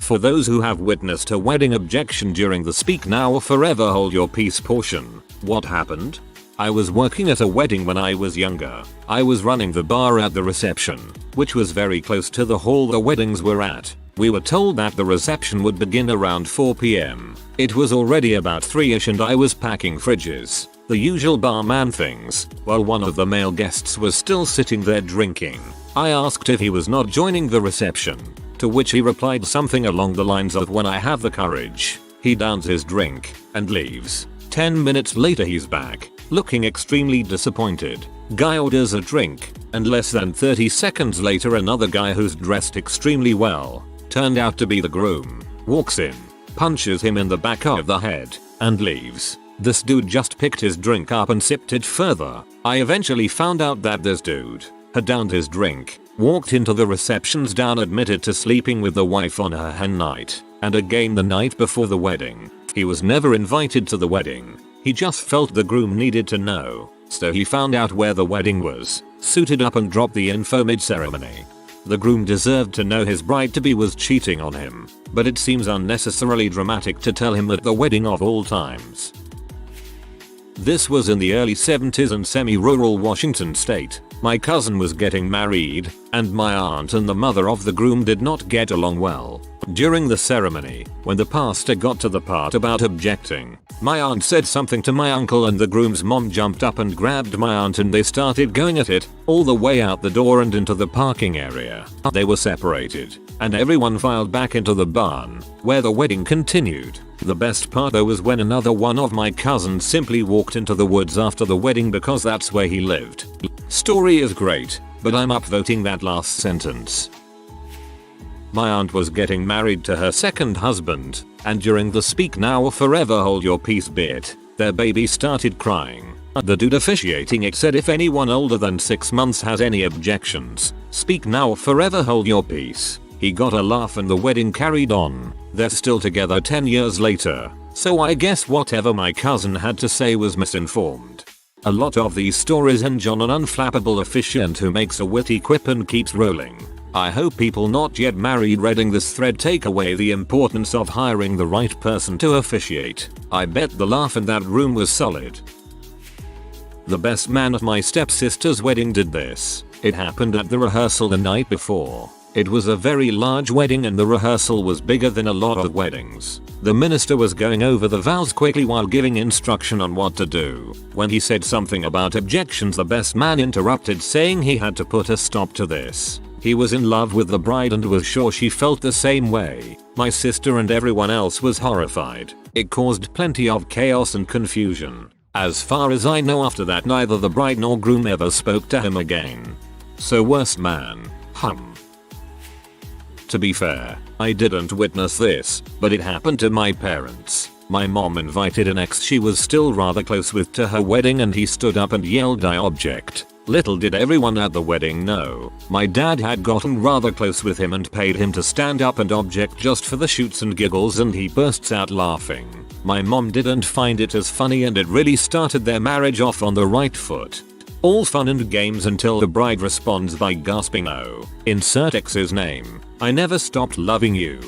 For those who have witnessed a wedding objection during the speak now or forever hold your peace portion, what happened? I was working at a wedding when I was younger. I was running the bar at the reception, which was very close to the hall the weddings were at. We were told that the reception would begin around 4 PM. It was already about 3ish and I was packing fridges, the usual barman things, while one of the male guests was still sitting there drinking. I asked if he was not joining the reception, to which he replied something along the lines of "when I have the courage." He downs his drink and leaves. 10 minutes later he's back, looking extremely disappointed. Guy orders a drink, and less than 30 seconds later another guy who's dressed extremely well, turned out to be the groom, walks in, punches him in the back of the head, and leaves. This dude just picked his drink up and sipped it further. I eventually found out that this dude had downed his drink, walked into the receptions down, admitted to sleeping with the wife on her hen night, and again the night before the wedding. He was never invited to the wedding. He just felt the groom needed to know, so he found out where the wedding was, suited up and dropped the info mid-ceremony. The groom deserved to know his bride-to-be was cheating on him, but it seems unnecessarily dramatic to tell him at the wedding of all times. This was in the early 70s in semi-rural Washington state. My cousin was getting married, and my aunt and the mother of the groom did not get along well. During the ceremony, when the pastor got to the part about objecting, my aunt said something to my uncle and the groom's mom jumped up and grabbed my aunt and they started going at it, all the way out the door and into the parking area. They were separated, and everyone filed back into the barn, where the wedding continued. The best part though was when another one of my cousins simply walked into the woods after the wedding because that's where he lived. Story is great, but I'm upvoting that last sentence. My aunt was getting married to her second husband, and during the speak now or forever hold your peace bit, their baby started crying. The dude officiating it said if anyone older than 6 months has any objections, speak now or forever hold your peace. He got a laugh and the wedding carried on. They're still together 10 years later, so I guess whatever my cousin had to say was misinformed. A lot of these stories hinge on an unflappable officiant who makes a witty quip and keeps rolling. I hope people not yet married reading this thread take away the importance of hiring the right person to officiate. I bet the laugh in that room was solid. The best man at my stepsister's wedding did this. It happened at the rehearsal the night before. It was a very large wedding and the rehearsal was bigger than a lot of weddings. The minister was going over the vows quickly while giving instruction on what to do. When he said something about objections, the best man interrupted, saying he had to put a stop to this. He was in love with the bride and was sure she felt the same way. My sister and everyone else was horrified. It caused plenty of chaos and confusion. As far as I know, after that neither the bride nor groom ever spoke to him again. So worst man. To be fair, I didn't witness this, but it happened to my parents. My mom invited an ex she was still rather close with to her wedding and he stood up and yelled, "I object." Little did everyone at the wedding know, my dad had gotten rather close with him and paid him to stand up and object just for the shoots and giggles, and he bursts out laughing. My mom didn't find it as funny and it really started their marriage off on the right foot. All fun and games until the bride responds by gasping, "Oh, insert ex's name. I never stopped loving you."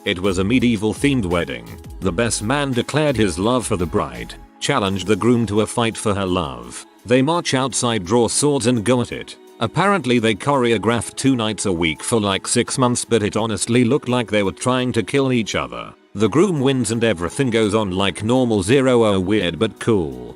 It was a medieval themed wedding. The best man declared his love for the bride, challenged the groom to a fight for her love. They march outside, draw swords and go at it. Apparently they choreographed 2 nights a week for like 6 months, but it honestly looked like they were trying to kill each other. The groom wins and everything goes on like normal. 0 weird but cool.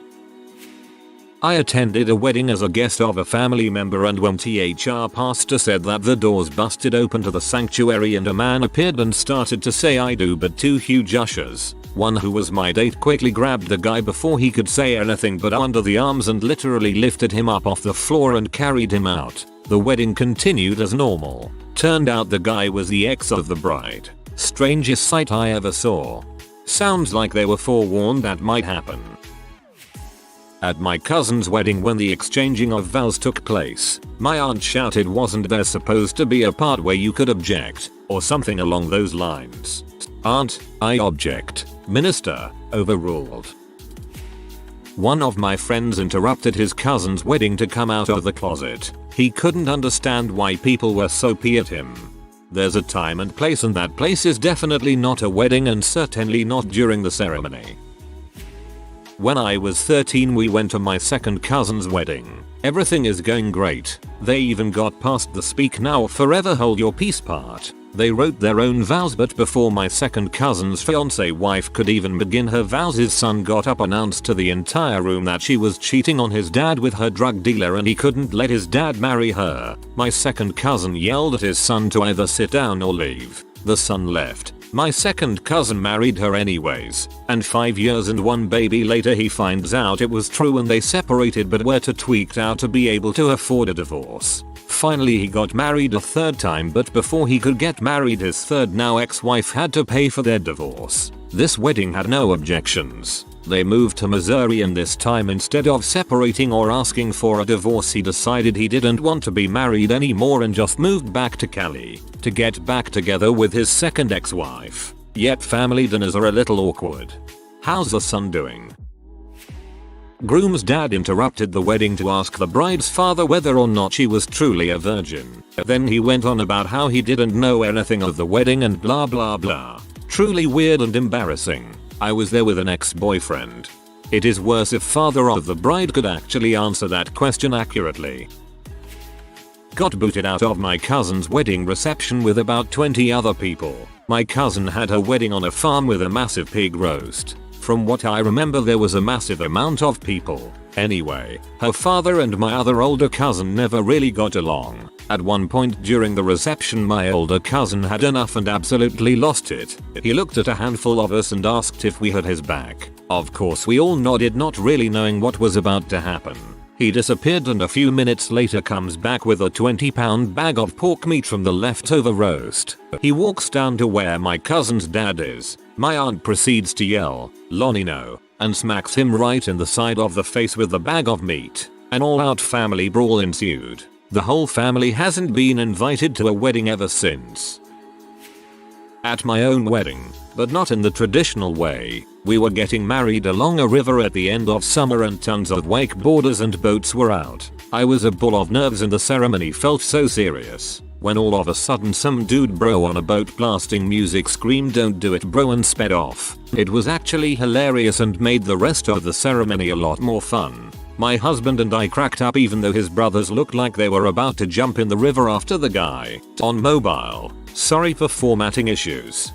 I attended a wedding as a guest of a family member, and when THR pastor said that, the doors busted open to the sanctuary and a man appeared and started to say "I do," but 2 huge ushers, one who was my date, quickly grabbed the guy before he could say anything but under the arms and literally lifted him up off the floor and carried him out. The wedding continued as normal. Turned out the guy was the ex of the bride. Strangest sight I ever saw. Sounds like they were forewarned that might happen. At my cousin's wedding, when the exchanging of vows took place, my aunt shouted, "Wasn't there supposed to be a part where you could object?" or something along those lines. "Aunt, I object." Minister, overruled. One of my friends interrupted his cousin's wedding to come out of the closet. He couldn't understand why people were so pissed at him. There's a time and place, and that place is definitely not a wedding and certainly not during the ceremony. When I was 13 we went to my second cousin's wedding. Everything is going great. They even got past the speak now or forever hold your peace part. They wrote their own vows, but before my second cousin's fiancé wife could even begin her vows, his son got up and announced to the entire room that she was cheating on his dad with her drug dealer and he couldn't let his dad marry her. My second cousin yelled at his son to either sit down or leave. The son left. My second cousin married her anyways, and 5 years and 1 baby later he finds out it was true and they separated, but were too tweaked out to be able to afford a divorce. Finally he got married a third time, but before he could get married his third now ex-wife had to pay for their divorce. This wedding had no objections. They moved to Missouri, and this time instead of separating or asking for a divorce he decided he didn't want to be married anymore and just moved back to Cali to get back together with his second ex-wife. Yet family dinners are a little awkward. How's the son doing? Groom's dad interrupted the wedding to ask the bride's father whether or not she was truly a virgin. Then he went on about how he didn't know anything of the wedding and blah blah blah. Truly weird and embarrassing. I was there with an ex-boyfriend. It is worse if father of the bride could actually answer that question accurately. Got booted out of my cousin's wedding reception with about 20 other people. My cousin had her wedding on a farm with a massive pig roast. From what I remember there was a massive amount of people. Anyway, her father and my other older cousin never really got along. At one point during the reception my older cousin had enough and absolutely lost it. He looked at a handful of us and asked if we had his back. Of course we all nodded, not really knowing what was about to happen. He disappeared and a few minutes later comes back with a 20-pound bag of pork meat from the leftover roast. He walks down to where my cousin's dad is. My aunt proceeds to yell, "Lonnie no," and smacks him right in the side of the face with the bag of meat. An all-out family brawl ensued. The whole family hasn't been invited to a wedding ever since. At my own wedding, but not in the traditional way. We were getting married along a river at the end of summer and tons of wakeboarders and boats were out. I was a ball of nerves and the ceremony felt so serious. When all of a sudden some dude bro on a boat blasting music screamed "Don't do it bro" and sped off. It was actually hilarious and made the rest of the ceremony a lot more fun. My husband and I cracked up even though his brothers looked like they were about to jump in the river after the guy. On mobile. Sorry for formatting issues.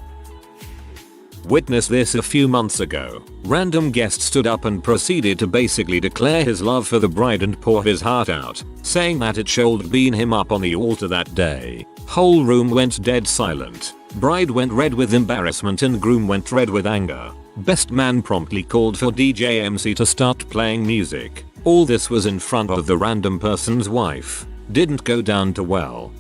Witnessed this a few months ago. Random guest stood up and proceeded to basically declare his love for the bride and pour his heart out, saying that it should been him up on the altar that day. Whole room went dead silent. Bride went red with embarrassment and groom went red with anger. Best man promptly called for DJ MC to start playing music. All this was in front of the random person's wife. Didn't go down too well.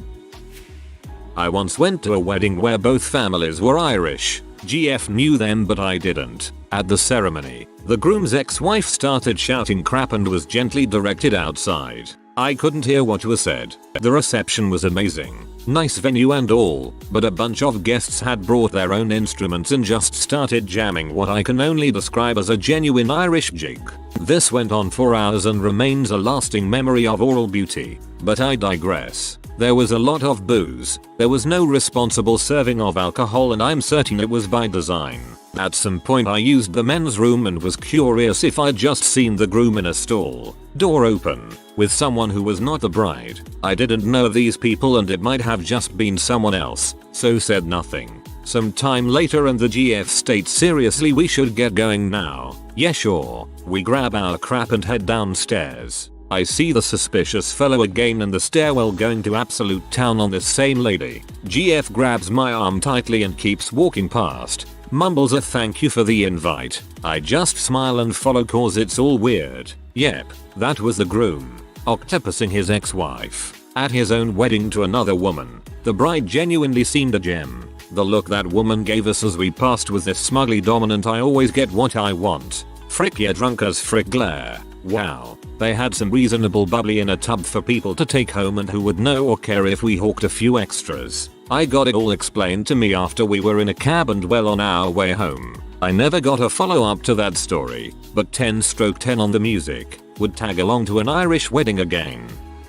I once went to a wedding where both families were Irish. GF knew them but I didn't. At the ceremony, the groom's ex-wife started shouting crap and was gently directed outside. I couldn't hear what was said. The reception was amazing. Nice venue and all, but a bunch of guests had brought their own instruments and just started jamming what I can only describe as a genuine Irish jig. This went on for hours and remains a lasting memory of oral beauty. But I digress. There was a lot of booze. There was no responsible serving of alcohol and I'm certain it was by design. At some point I used the men's room and was curious if I'd just seen the groom in a stall, door open, with someone who was not the bride. I didn't know these people and it might have just been someone else, so said nothing. Some time later and the GF states, "Seriously, we should get going now." "Yeah sure." We grab our crap and head downstairs. I see the suspicious fellow again in the stairwell going to absolute town on this same lady. GF grabs my arm tightly and keeps walking past. Mumbles a thank you for the invite. I just smile and follow cause it's all weird. Yep, that was the groom. Octopusing his ex-wife. At his own wedding to another woman. The bride genuinely seemed a gem. The look that woman gave us as we passed was this smugly dominant "I always get what I want. Frick yeah, drunk as frick glare." Wow. They had some reasonable bubbly in a tub for people to take home and who would know or care if we hawked a few extras. I got it all explained to me after we were in a cab and well on our way home. I never got a follow up to that story, but 10/10 on the music. Would tag along to an Irish wedding again.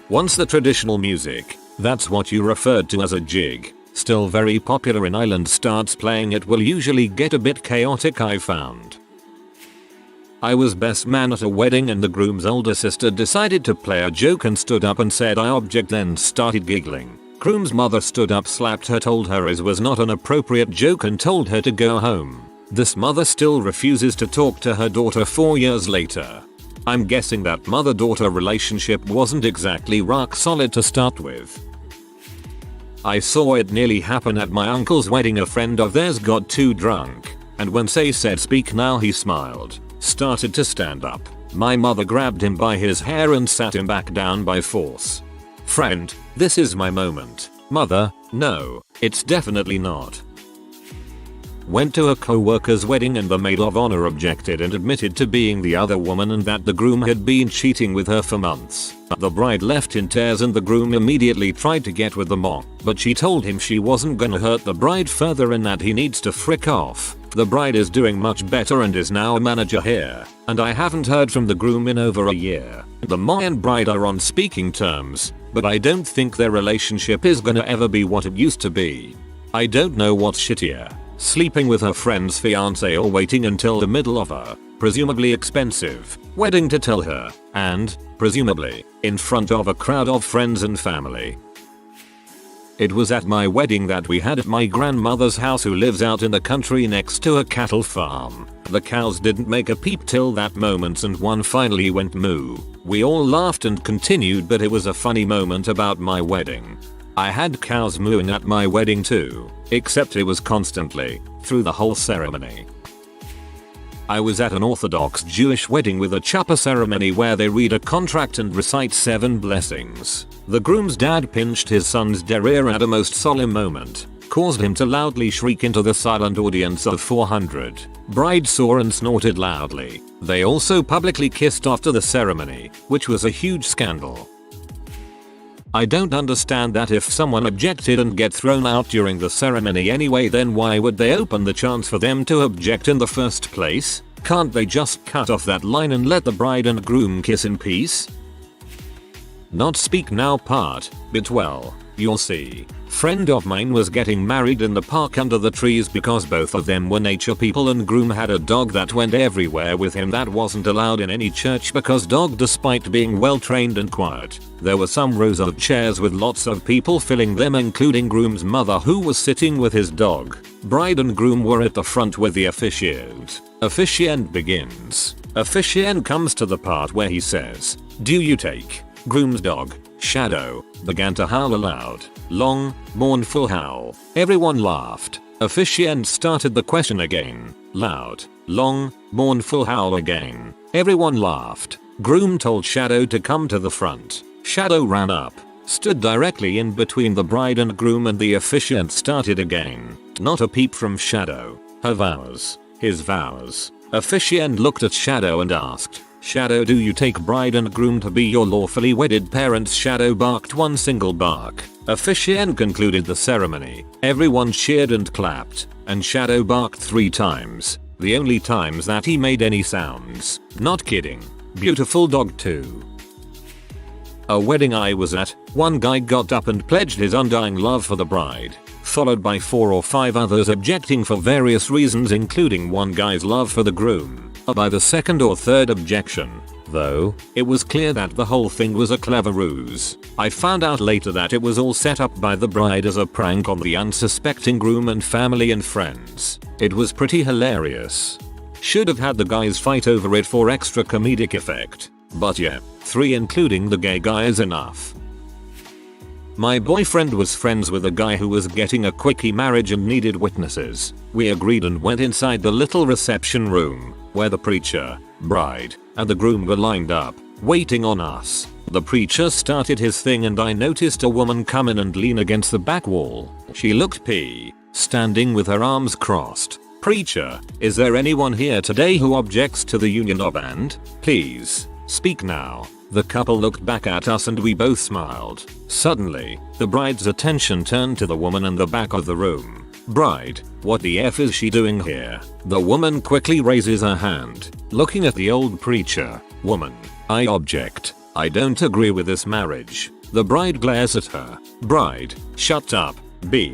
Once the traditional music, that's what you referred to as a jig. Still very popular in Ireland, starts playing it will usually get a bit chaotic, I found. I was best man at a wedding and the groom's older sister decided to play a joke and stood up and said I object, then started giggling. Groom's mother stood up, slapped her, told her it was not an appropriate joke and told her to go home. This mother still refuses to talk to her daughter 4 years later. I'm guessing that mother-daughter relationship wasn't exactly rock solid to start with. I saw it nearly happen at my uncle's wedding. A friend of theirs got too drunk, and when they said speak now, he smiled, started to stand up. My mother grabbed him by his hair and sat him back down by force. Friend, this is my moment. Mother, no, it's definitely not. Went to a co-worker's wedding and the maid of honor objected and admitted to being the other woman and that the groom had been cheating with her for months. The bride left in tears and the groom immediately tried to get with the mom, but she told him she wasn't gonna hurt the bride further and that he needs to frick off. The bride is doing much better and is now a manager here, and I haven't heard from the groom in over a year. The mom and bride are on speaking terms, but I don't think their relationship is gonna ever be what it used to be. I don't know what's shittier, sleeping with her friend's fiance or waiting until the middle of a, presumably expensive, wedding to tell her, and, presumably, in front of a crowd of friends and family. It was at my wedding that we had at my grandmother's house, who lives out in the country next to a cattle farm. The cows didn't make a peep till that moment and one finally went moo. We all laughed and continued, but it was a funny moment about my wedding. I had cows mooing at my wedding too, except it was constantly, through the whole ceremony. I was at an Orthodox Jewish wedding with a chuppah ceremony where they read a contract and recite 7 blessings. The groom's dad pinched his son's derriere at a most solemn moment, caused him to loudly shriek into the silent audience of 400. Bride saw and snorted loudly. They also publicly kissed after the ceremony, which was a huge scandal. I don't understand that. If someone objected and get thrown out during the ceremony anyway, then why would they open the chance for them to object in the first place? Can't they just cut off that line and let the bride and groom kiss in peace? Not speak now part, but well, you'll see. Friend of mine was getting married in the park under the trees because both of them were nature people and groom had a dog that went everywhere with him that wasn't allowed in any church because dog, despite being well trained and quiet. There were some rows of chairs with lots of people filling them, including groom's mother who was sitting with his dog. Bride and groom were at the front with the officiant. Officiant begins. Officiant comes to the part where he says, "Do you take?" Groom's dog, Shadow, began to howl aloud. Long, mournful howl. Everyone laughed. Officiant started the question again. Loud, long, mournful howl again. Everyone laughed. Groom told Shadow to come to the front. Shadow ran up, stood directly in between the bride and groom, and the officiant started again. Not a peep from Shadow. Her vows. His vows. Officiant looked at Shadow and asked, "Shadow, do you take bride and groom to be your lawfully wedded parents?" Shadow barked one single bark. Officiant concluded the ceremony. Everyone cheered and clapped, and Shadow barked 3 times. The only times that he made any sounds. Not kidding. Beautiful dog too. A wedding I was at, one guy got up and pledged his undying love for the bride, followed by 4 or 5 others objecting for various reasons, including one guy's love for the groom. By the 2nd or 3rd objection, though, it was clear that the whole thing was a clever ruse. I found out later that it was all set up by the bride as a prank on the unsuspecting groom and family and friends. It was pretty hilarious. Should have had the guys fight over it for extra comedic effect. But yeah, 3 including the gay guy is enough. My boyfriend was friends with a guy who was getting a quickie marriage and needed witnesses. We agreed and went inside the little reception room, where the preacher, bride, and the groom were lined up, waiting on us. The preacher started his thing and I noticed a woman come in and lean against the back wall. She looked standing with her arms crossed. "Preacher, is there anyone here today who objects to the union of and? Please, speak now." The couple looked back at us and we both smiled. Suddenly, the bride's attention turned to the woman in the back of the room. "Bride, what the F is she doing here?" The woman quickly raises her hand, looking at the old preacher. "Woman, I object. I don't agree with this marriage." The bride glares at her. "Bride, shut up, B.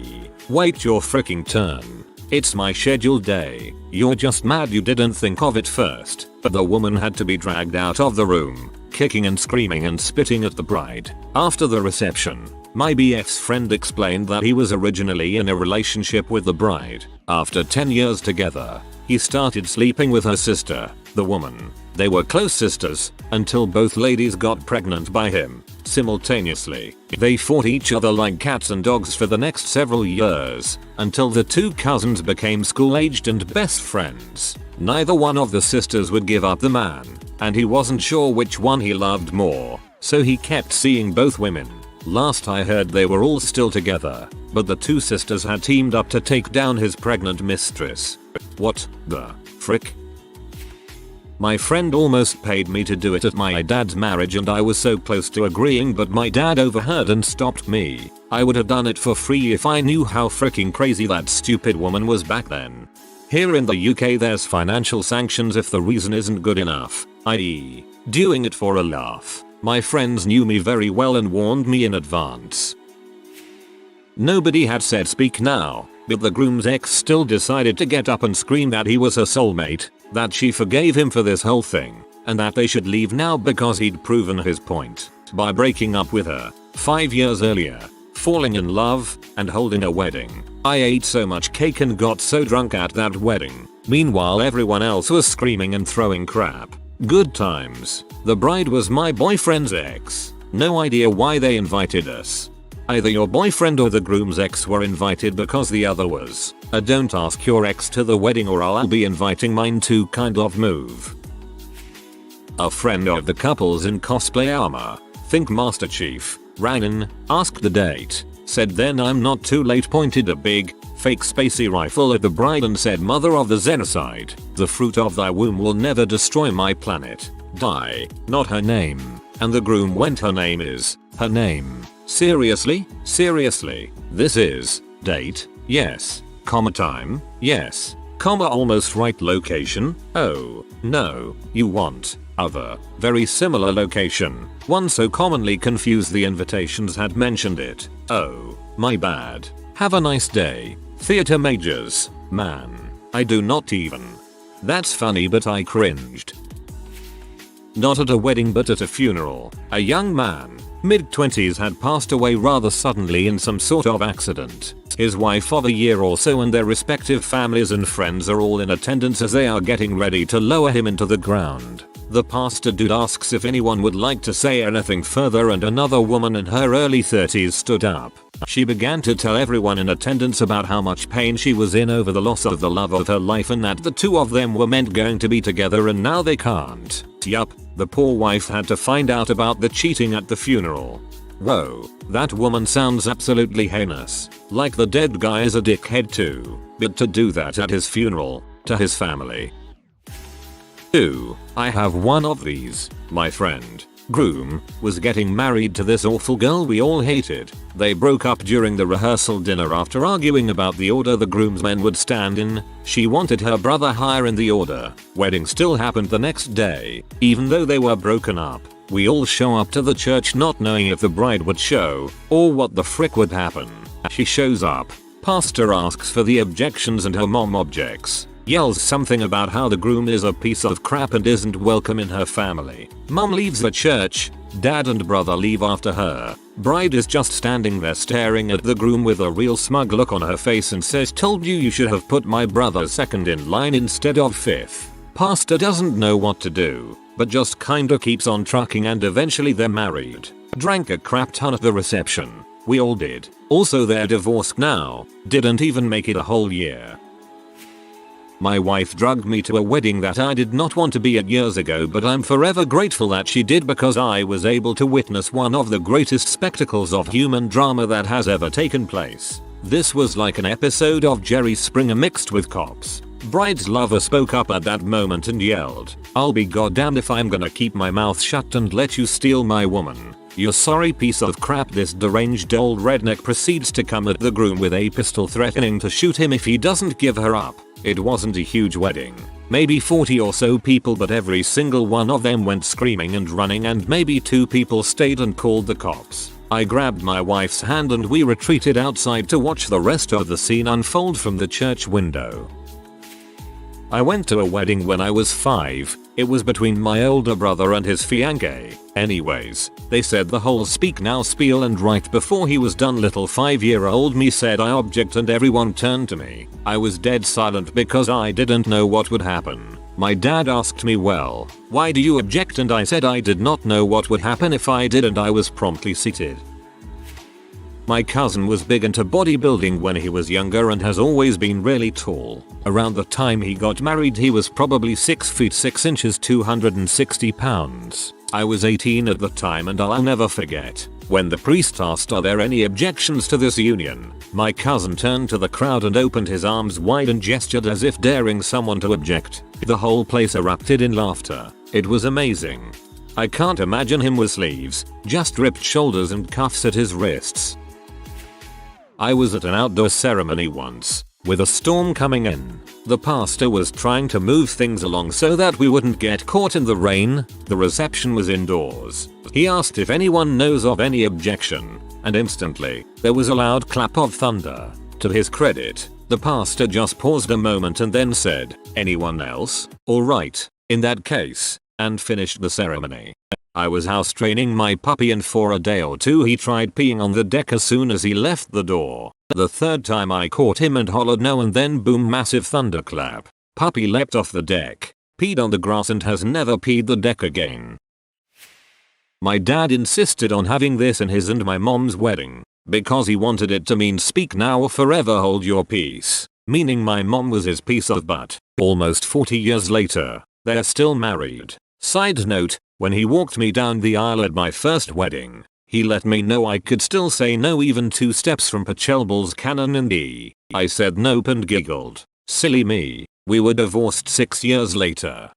Wait your freaking turn. It's my scheduled day. You're just mad you didn't think of it first. But the woman had to be dragged out of the room, kicking and screaming and spitting at the bride. After the reception, my BF's friend explained that he was originally in a relationship with the bride. After 10 years together, he started sleeping with her sister, the woman. They were close sisters until both ladies got pregnant by him. Simultaneously, they fought each other like cats and dogs for the next several years until the two cousins became school-aged and best friends. Neither one of the sisters would give up the man, and he wasn't sure which one he loved more, so he kept seeing both women. Last I heard they were all still together, but the two sisters had teamed up to take down his pregnant mistress. What the frick? My friend almost paid me to do it at my dad's marriage and I was so close to agreeing, but my dad overheard and stopped me. I would have done it for free if I knew how freaking crazy that stupid woman was back then. Here in the UK there's financial sanctions if the reason isn't good enough, i.e., doing it for a laugh. My friends knew me very well and warned me in advance. Nobody had said speak now, but the groom's ex still decided to get up and scream that he was her soulmate, that she forgave him for this whole thing, and that they should leave now because he'd proven his point by breaking up with her 5 years earlier, falling in love, and holding a wedding. I ate so much cake and got so drunk at that wedding. Meanwhile everyone else was screaming and throwing crap. Good times. The bride was my boyfriend's ex. No idea why they invited us. Either your boyfriend or the groom's ex were invited because the other was a don't ask your ex to the wedding or I'll be inviting mine too kind of move. A friend of the couple's in cosplay armor, think Master Chief, ran in, asked the date, said then I'm not too late, pointed a big, fake spacey rifle at the bride and said mother of the Xenocide, the fruit of thy womb will never destroy my planet. Die. Not her name. And the groom went her name is, her name. Seriously? Seriously? This is, date? Yes. Comma time? Yes. Comma almost right location? Oh, no. You want, other, very similar location. One so commonly confused the invitations had mentioned it. Oh, my bad. Have a nice day. Theater majors. Man. I do not even. That's funny but I cringed. Not at a wedding but at a funeral. A young man, mid-20s, had passed away rather suddenly in some sort of accident. His wife of a year or so and their respective families and friends are all in attendance as they are getting ready to lower him into the ground. The pastor dude asks if anyone would like to say anything further and another woman in her early 30s stood up. She began to tell everyone in attendance about how much pain she was in over the loss of the love of her life and that the two of them were meant going to be together and now they can't. Yup, the poor wife had to find out about the cheating at the funeral. Whoa, that woman sounds absolutely heinous. Like the dead guy is a dickhead too. But to do that at his funeral, to his family. 2. I have one of these. My friend, groom, was getting married to this awful girl we all hated. They broke up during the rehearsal dinner after arguing about the order the groomsmen would stand in. She wanted her brother higher in the order. Wedding still happened the next day, even though they were broken up. We all show up to the church not knowing if the bride would show, or what the frick would happen. She shows up. Pastor asks for the objections and her mom objects. Yells something about how the groom is a piece of crap and isn't welcome in her family. Mom leaves the church. Dad and brother leave after her. Bride is just standing there staring at the groom with a real smug look on her face and says, "Told you you should have put my brother second in line instead of fifth." Pastor doesn't know what to do, but just kinda keeps on trucking and eventually they're married. Drank a crap ton at the reception. We all did. Also they're divorced now. Didn't even make it a whole year. My wife drugged me to a wedding that I did not want to be at years ago, but I'm forever grateful that she did because I was able to witness one of the greatest spectacles of human drama that has ever taken place. This was like an episode of Jerry Springer mixed with Cops. Bride's lover spoke up at that moment and yelled, "I'll be goddamned if I'm gonna keep my mouth shut and let you steal my woman. You sorry piece of crap." This deranged old redneck proceeds to come at the groom with a pistol, threatening to shoot him if he doesn't give her up. It wasn't a huge wedding. Maybe 40 or so people, but every single one of them went screaming and running and maybe 2 people stayed and called the cops. I grabbed my wife's hand and we retreated outside to watch the rest of the scene unfold from the church window. I went to a wedding when I was 5. It was between my older brother and his fiancée. Anyways, they said the whole speak now spiel and right before he was done little 5-year-old me said I object and everyone turned to me. I was dead silent because I didn't know what would happen. My dad asked me, well, why do you object, and I said I did not know what would happen if I did, and I was promptly seated. My cousin was big into bodybuilding when he was younger and has always been really tall. Around the time he got married he was probably 6 feet 6 inches 260 pounds. I was 18 at the time and I'll never forget. When the priest asked are there any objections to this union, my cousin turned to the crowd and opened his arms wide and gestured as if daring someone to object. The whole place erupted in laughter. It was amazing. I can't imagine him with sleeves, just ripped shoulders and cuffs at his wrists. I was at an outdoor ceremony once, with a storm coming in. The pastor was trying to move things along so that we wouldn't get caught in the rain. The reception was indoors. He asked if anyone knows of any objection, and instantly, there was a loud clap of thunder. To his credit, the pastor just paused a moment and then said, "Anyone else? Alright, in that case," and finished the ceremony. I was house training my puppy and for a day or two he tried peeing on the deck as soon as he left the door. The third time I caught him and hollered no and then boom, massive thunderclap. Puppy leapt off the deck, peed on the grass and has never peed the deck again. My dad insisted on having this in his and my mom's wedding because he wanted it to mean speak now or forever hold your peace, meaning my mom was his piece of butt. Almost 40 years later, they're still married. Side note, when he walked me down the aisle at my first wedding, he let me know I could still say no even 2 steps from Pachelbel's canon in E. I said nope and giggled. Silly me. We were divorced 6 years later.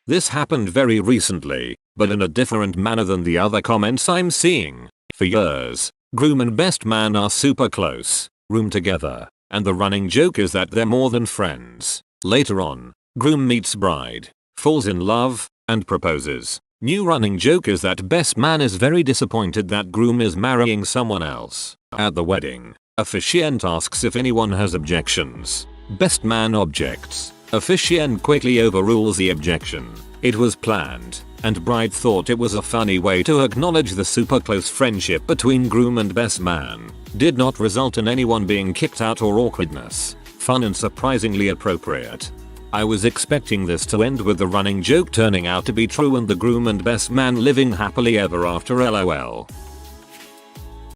This happened very recently, but in a different manner than the other comments I'm seeing. For years, groom and best man are super close, room together, and the running joke is that they're more than friends. Later on, groom meets bride, falls in love, and proposes. New running joke is that best man is very disappointed that groom is marrying someone else. At the wedding, officiant asks if anyone has objections. Best man objects. Officiant quickly overrules the objection. It was planned, and bride thought it was a funny way to acknowledge the super close friendship between groom and best man. Did not result in anyone being kicked out or awkwardness. Fun and surprisingly appropriate. I was expecting this to end with the running joke turning out to be true and the groom and best man living happily ever after, lol.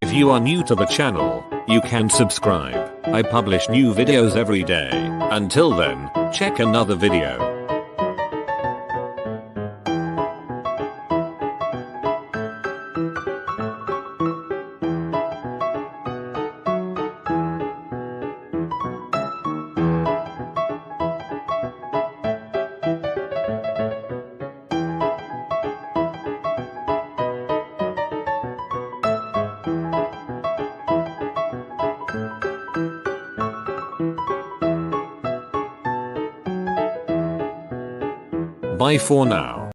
If you are new to the channel, you can subscribe. I publish new videos every day. Until then, check another video. Bye for now.